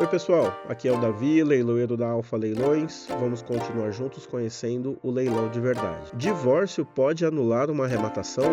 Oi pessoal, aqui é o Davi, leiloeiro da Alfa Leilões. Vamos continuar juntos conhecendo o leilão de verdade. Divórcio pode anular uma arrematação?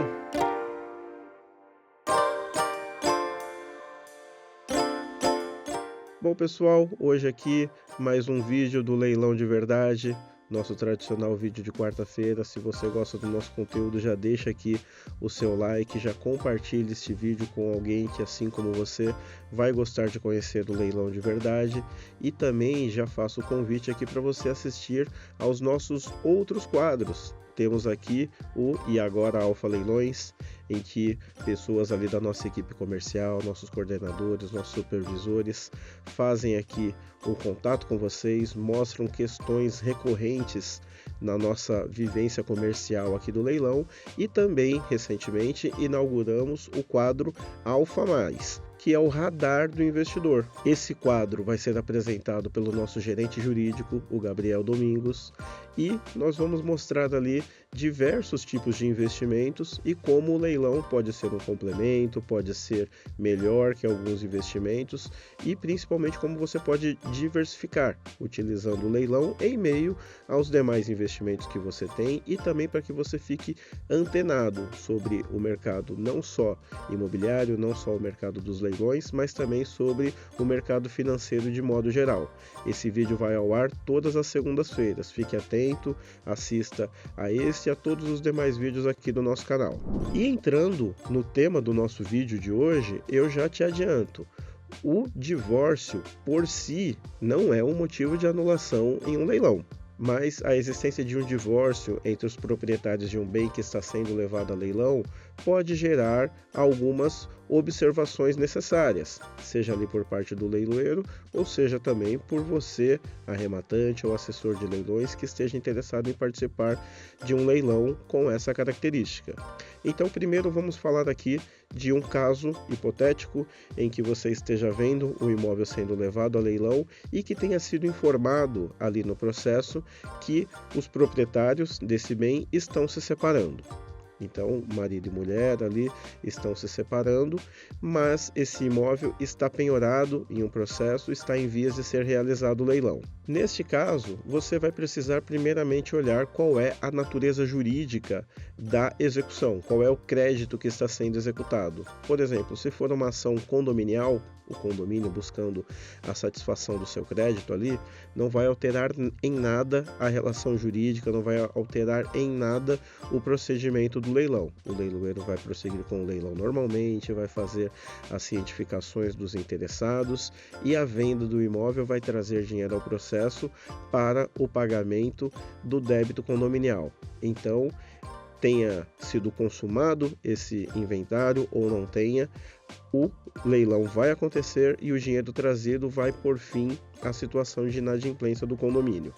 Bom pessoal, hoje aqui mais um vídeo do leilão de verdade, nosso tradicional vídeo de quarta-feira. Se você gosta do nosso conteúdo, já deixa aqui o seu like, já compartilhe este vídeo com alguém que, assim como você, vai gostar de conhecer o leilão de verdade. E também já faço o convite aqui para você assistir aos nossos outros quadros. Temos aqui o E Agora Alfa Leilões, em que pessoas ali da nossa equipe comercial, nossos coordenadores, nossos supervisores, fazem aqui um contato com vocês, mostram questões recorrentes na nossa vivência comercial aqui do leilão, e também, recentemente, inauguramos o quadro Alfa Mais, que é o radar do investidor. Esse quadro vai ser apresentado pelo nosso gerente jurídico, o Gabriel Domingos, e nós vamos mostrar ali diversos tipos de investimentos e como o leilão pode ser um complemento, pode ser melhor que alguns investimentos, e principalmente como você pode diversificar utilizando o leilão em meio aos demais investimentos que você tem, e também para que você fique antenado sobre o mercado não só imobiliário, não só o mercado dos leilões, mas também sobre o mercado financeiro de modo geral. Esse vídeo vai ao ar todas as segundas-feiras. Fique atento, assista a este e a todos os demais vídeos aqui do nosso canal. E entrando no tema do nosso vídeo de hoje, eu já te adianto: o divórcio por si não é um motivo de anulação em um leilão. Mas a existência de um divórcio entre os proprietários de um bem que está sendo levado a leilão pode gerar algumas observações necessárias, seja ali por parte do leiloeiro, ou seja também por você, arrematante ou assessor de leilões, que esteja interessado em participar de um leilão com essa característica. Então, primeiro vamos falar aqui de um caso hipotético em que você esteja vendo o imóvel sendo levado a leilão e que tenha sido informado ali no processo que os proprietários desse bem estão se separando. Então, marido e mulher ali estão se separando, mas esse imóvel está penhorado em um processo, está em vias de ser realizado o leilão. Neste caso, você vai precisar primeiramente olhar qual é a natureza jurídica da execução, qual é o crédito que está sendo executado. Por exemplo, se for uma ação condominial, o condomínio buscando a satisfação do seu crédito ali, não vai alterar em nada a relação jurídica, não vai alterar em nada o procedimento do leilão. O leiloeiro vai prosseguir com o leilão normalmente, vai fazer as cientificações dos interessados, e a venda do imóvel vai trazer dinheiro ao processo para o pagamento do débito condominial. Então, tenha sido consumado esse inventário ou não tenha, o leilão vai acontecer e o dinheiro trazido vai por fim à situação de inadimplência do condomínio.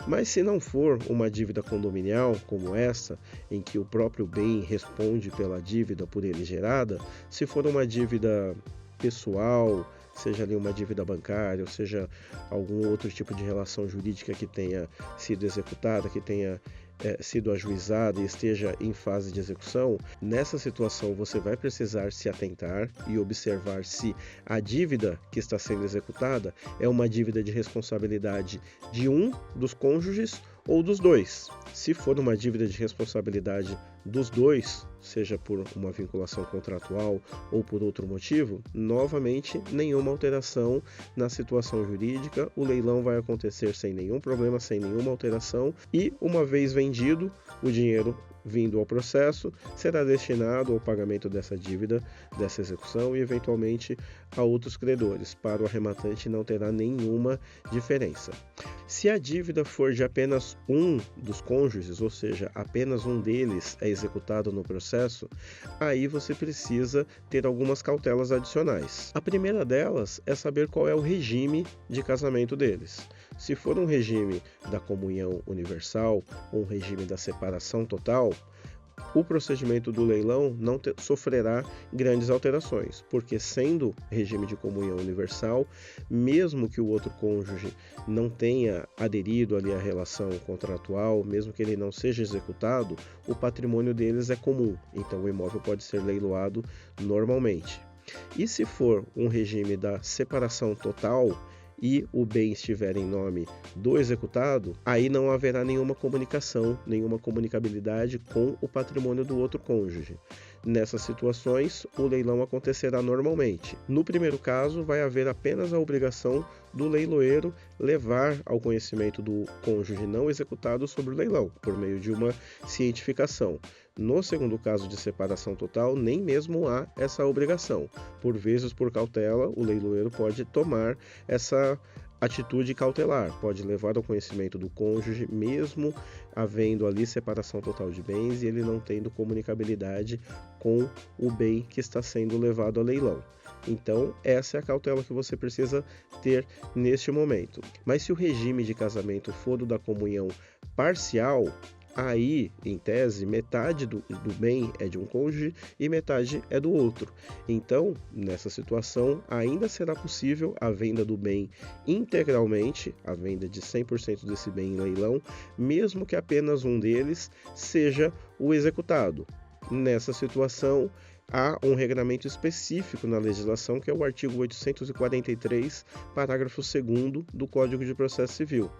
Mas se não for uma dívida condominial como essa, em que o próprio bem responde pela dívida por ele gerada, se for uma dívida pessoal, seja ali uma dívida bancária, ou seja algum outro tipo de relação jurídica que tenha sido executada, que tenha sido ajuizada e esteja em fase de execução, nessa situação você vai precisar se atentar e observar se a dívida que está sendo executada é uma dívida de responsabilidade de um dos cônjuges ou dos dois. Se for uma dívida de responsabilidade dos dois, seja por uma vinculação contratual ou por outro motivo, novamente nenhuma alteração na situação jurídica, o leilão vai acontecer sem nenhum problema, sem nenhuma alteração, e uma vez vendido, o dinheiro vindo ao processo será destinado ao pagamento dessa dívida, dessa execução, e eventualmente a outros credores. Para o arrematante não terá nenhuma diferença. Se a dívida for de apenas um dos cônjuges, ou seja, apenas um deles é executado no processo, aí você precisa ter algumas cautelas adicionais. A primeira delas é saber qual é o regime de casamento deles. Se for um regime da comunhão universal ou um regime da separação total, o procedimento do leilão não sofrerá grandes alterações, porque sendo regime de comunhão universal, mesmo que o outro cônjuge não tenha aderido ali à relação contratual, mesmo que ele não seja executado, o patrimônio deles é comum, então o imóvel pode ser leiloado normalmente. E se for um regime da separação total, e o bem estiver em nome do executado, aí não haverá nenhuma comunicação, nenhuma comunicabilidade com o patrimônio do outro cônjuge. Nessas situações, o leilão acontecerá normalmente. No primeiro caso, vai haver apenas a obrigação do leiloeiro levar ao conhecimento do cônjuge não executado sobre o leilão, por meio de uma cientificação. No segundo caso de separação total, nem mesmo há essa obrigação. Por vezes, por cautela, o leiloeiro pode tomar essa atitude cautelar, pode levar ao conhecimento do cônjuge, mesmo havendo ali separação total de bens e ele não tendo comunicabilidade com o bem que está sendo levado a leilão. Então, essa é a cautela que você precisa ter neste momento. Mas se o regime de casamento for o da comunhão parcial, aí, em tese, metade do bem é de um cônjuge e metade é do outro. Então, nessa situação, ainda será possível a venda do bem integralmente, a venda de 100% desse bem em leilão, mesmo que apenas um deles seja o executado. Nessa situação, há um regramento específico na legislação, que é o artigo 843, parágrafo 2º do Código de Processo Civil.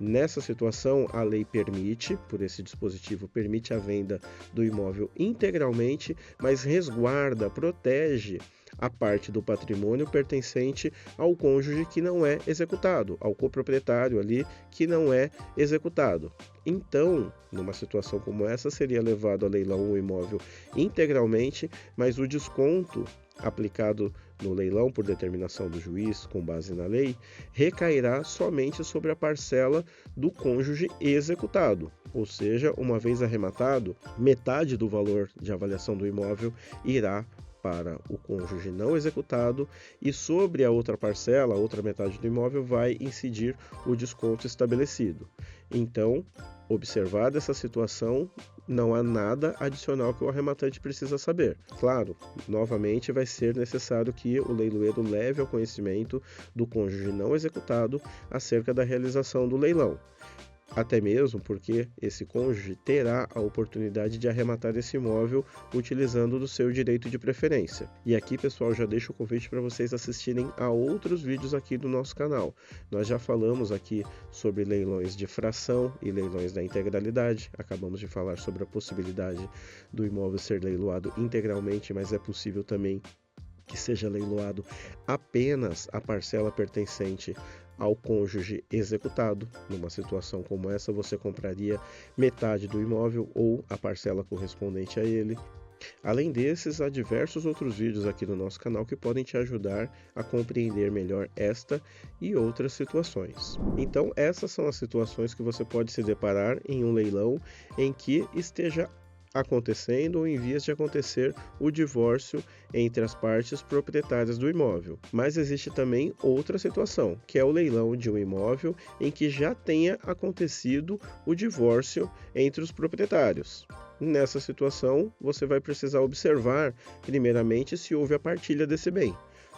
Nessa situação, a lei permite, por esse dispositivo, permite a venda do imóvel integralmente, mas resguarda, protege a parte do patrimônio pertencente ao cônjuge que não é executado, ao coproprietário ali que não é executado. Então, numa situação como essa, seria levado a leilão o imóvel integralmente, mas o desconto aplicado no leilão por determinação do juiz com base na lei recairá somente sobre a parcela do cônjuge executado. Ou seja, uma vez arrematado, metade do valor de avaliação do imóvel irá para o cônjuge não executado e sobre a outra parcela, a outra metade do imóvel, vai incidir o desconto estabelecido. Então, observada essa situação, não há nada adicional que o arrematante precisa saber. Claro, novamente vai ser necessário que o leiloeiro leve ao conhecimento do cônjuge não executado acerca da realização do leilão. Até mesmo porque esse cônjuge terá a oportunidade de arrematar esse imóvel utilizando do seu direito de preferência. E aqui, pessoal, já deixo o convite para vocês assistirem a outros vídeos aqui do nosso canal. Nós já falamos aqui sobre leilões de fração e leilões da integralidade. Acabamos de falar sobre a possibilidade do imóvel ser leiloado integralmente, mas é possível também que seja leiloado apenas a parcela pertencente ao cônjuge executado. Numa situação como essa, você compraria metade do imóvel ou a parcela correspondente a ele. Além desses, há diversos outros vídeos aqui no nosso canal que podem te ajudar a compreender melhor esta e outras situações. Então, essas são as situações que você pode se deparar em um leilão em que esteja acontecendo ou em vias de acontecer o divórcio entre as partes proprietárias do imóvel. Mas existe também outra situação, que é o leilão de um imóvel em que já tenha acontecido o divórcio entre os proprietários. Nessa situação, você vai precisar observar, primeiramente, se houve a partilha desse bem.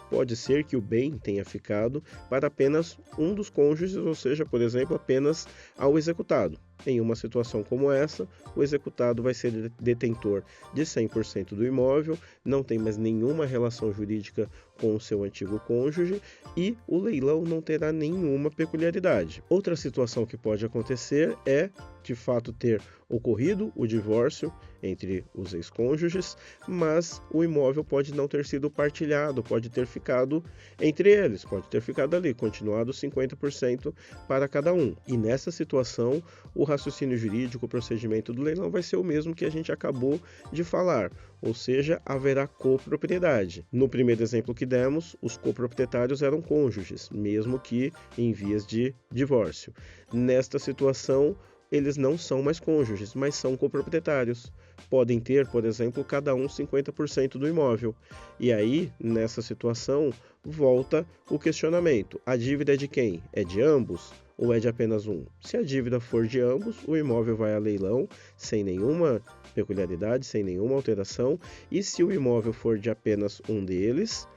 Pode ser que o bem tenha ficado para apenas um dos cônjuges, ou seja, por exemplo, apenas ao executado. Em uma situação como essa, o executado vai ser detentor de 100% do imóvel, não tem mais nenhuma relação jurídica com o seu antigo cônjuge e o leilão não terá nenhuma peculiaridade. Outra situação que pode acontecer é, de fato, ter ocorrido o divórcio entre os ex-cônjuges, mas o imóvel pode não ter sido partilhado, pode ter ficado entre eles, pode ter ficado ali, continuado 50% para cada um. E nessa situação, o raciocínio jurídico, o procedimento do leilão vai ser o mesmo que a gente acabou de falar, ou seja, haverá copropriedade. No primeiro exemplo que demos, os coproprietários eram cônjuges, mesmo que em vias de divórcio. Nesta situação, eles não são mais cônjuges, mas são coproprietários. Podem ter, por exemplo, cada um 50% do imóvel. E aí, nessa situação, volta o questionamento. A dívida é de quem? É de ambos ou é de apenas um? Se a dívida for de ambos, o imóvel vai a leilão sem nenhuma peculiaridade, sem nenhuma alteração. E se o imóvel for de apenas um deles,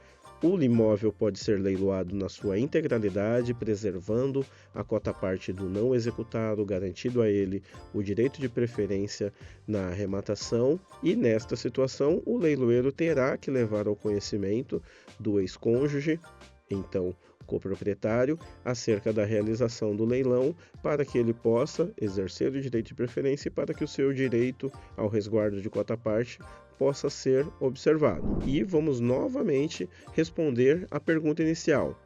o imóvel pode ser leiloado na sua integralidade, preservando a quota-parte do não executado, garantido a ele o direito de preferência na arrematação, e nesta situação o leiloeiro terá que levar ao conhecimento do ex-cônjuge, então coproprietário acerca da realização do leilão para que ele possa exercer o direito de preferência e para que o seu direito ao resguardo de quota-parte possa ser observado. E vamos novamente responder à pergunta inicial.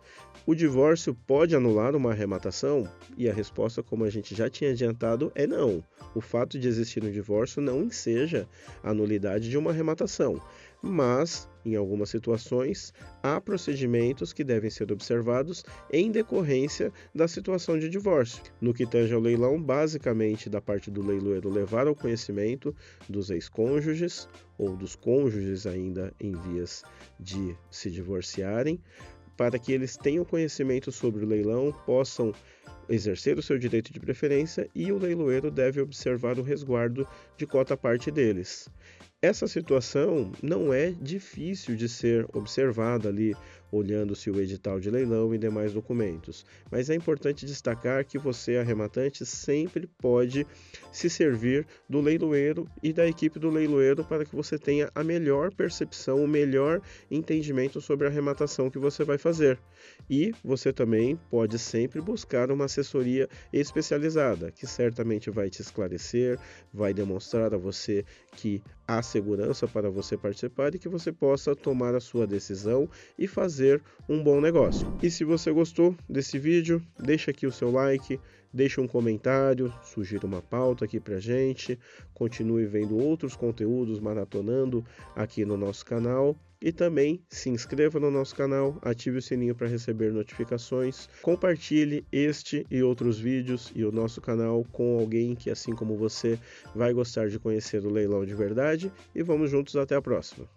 O divórcio pode anular uma arrematação? E a resposta, como a gente já tinha adiantado, é não. O fato de existir um divórcio não enseja a nulidade de uma arrematação, mas, em algumas situações, há procedimentos que devem ser observados em decorrência da situação de divórcio. No que tange ao leilão, basicamente da parte do leiloeiro levar ao conhecimento dos ex-cônjuges ou dos cônjuges ainda em vias de se divorciarem, para que eles tenham conhecimento sobre o leilão, possam exercer o seu direito de preferência e o leiloeiro deve observar o resguardo de quota-parte deles. Essa situação não é difícil de ser observada ali, olhando-se o edital de leilão e demais documentos, mas é importante destacar que você, arrematante, sempre pode se servir do leiloeiro e da equipe do leiloeiro para que você tenha a melhor percepção, o melhor entendimento sobre a arrematação que você vai fazer. E você também pode sempre buscar uma assessoria especializada, que certamente vai te esclarecer, vai demonstrar a você que há segurança para você participar e que você possa tomar a sua decisão e fazer um bom negócio. E se você gostou desse vídeo, deixa aqui o seu like, deixa um comentário, sugira uma pauta aqui pra gente, continue vendo outros conteúdos, maratonando aqui no nosso canal e também se inscreva no nosso canal, ative o sininho para receber notificações, compartilhe este e outros vídeos e o nosso canal com alguém que, assim como você, vai gostar de conhecer o leilão de verdade e vamos juntos até a próxima.